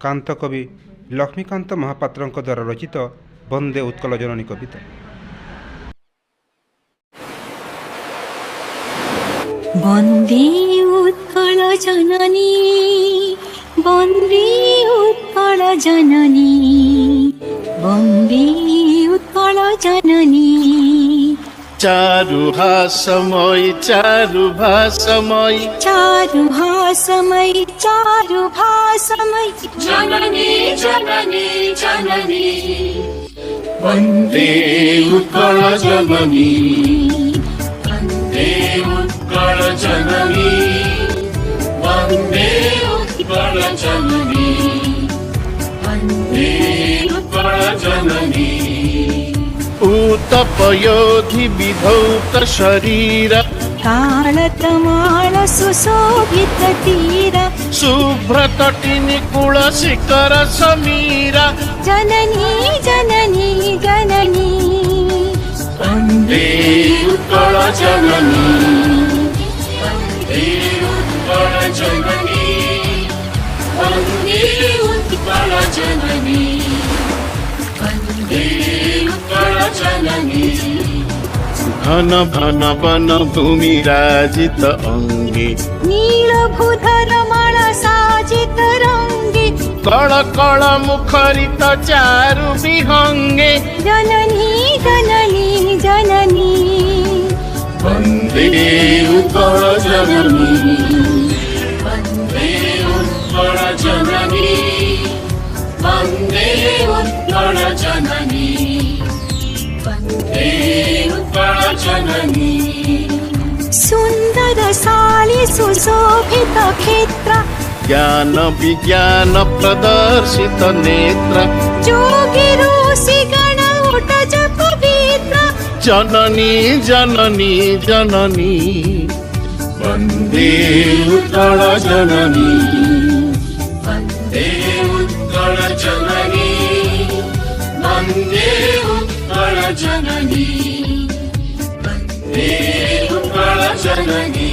कांत कवि लक्ष्मीकांत महापात्र द्वारा रचित वंदे उत्कल जननी कविता। वंदे उत्कल जननी, वंदे उत्कल जननी, वंदे उत्कल जननी। चारुहासमयी चारुभासमयी चारुहासमयी चारुभासमयी जननी जननी जननी वन्दे उत्कल जननी, वन्दे उत्कल जननी, वन्दे उत्कल जननी, वन्दे उत्कल जननी। उत्तपयोधि विधौत शरीर तालतमाल सुशोभित तीर शुभ्रतटिनि कुल शिखर समीरा जननी जननी जननी वन्दे उत्कल जननी, वन्दे उत्कल जननी, वन्दे उत्कल जननी, वन्दे उत्कल जननी। घन घन वन भूमि राजित अंगे नीलभूधर माळ साजित रंगे कळ कळ मुखरित चारु विहंगे जननी जननी जननी वन्दे उत्कल जननी, वन्दे उत्कल जननी, वन्दे उत्कल जननी, वन्दे उत्कल जननी। सुंदर साली सुशोभित क्षेत्र ज्ञान विज्ञान प्रदर्शित नेत्र जोगी ऋषि गण उठ जप पवित्र जननी जननी जननी वन्दे उत्कल जननी, वन्दे उत्कल जननी, वन्दे उत्कल जननी, वन्दे उत्कल जननी।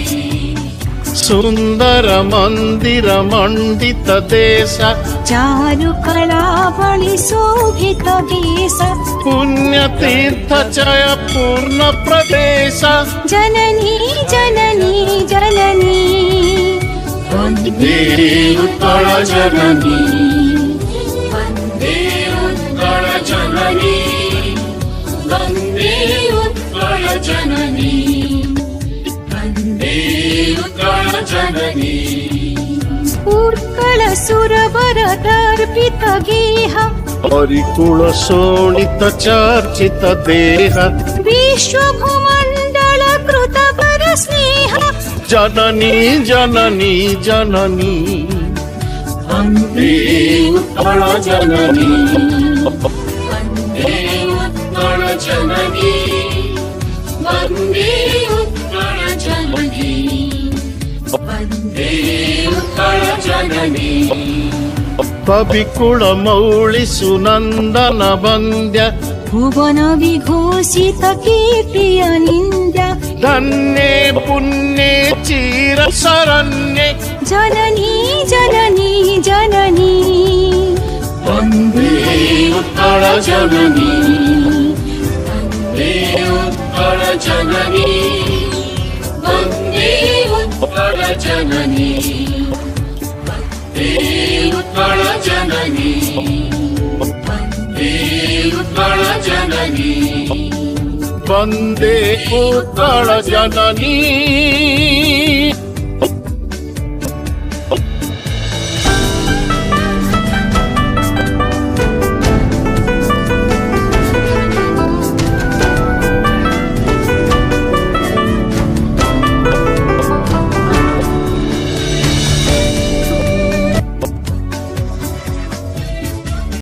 सुंदर मंदिर मंडित देश चारु कला बलि शोभित वेश पुण्य तीर्थ चय पूर्ण प्रदेश जननी जननी जननी वन्दे उत्कल जननी, वन्दे उत्कल जननी, वन्दे उत्कल जननी, वन्दे उत्कल जननी। उत्कल सुरवर दर्पित गेह हरिकुल शोणित चर्चित देह विश्व भूमंडल कृत वर स्नेह जननी जननी जननी वन्दे उत्कल जननी, वन्दे उत्कल जननी, वन्दे उत्कल जननी, वन्दे उत्कल जननी। कविकुल मौळि सुनंदन वन्द्य भुवन विघोषित कीर्ति अनिन्द्य धन्ये पुण्ये चिर शरण्ये जननी जननी जननी वन्दे उत्कल जननी, वन्दे उत्कल जननी, वन्दे उत्कल जननी, वन्दे उत्कल जननी, वन्दे उत्कल जननी। वन्दे उत्कल जननी।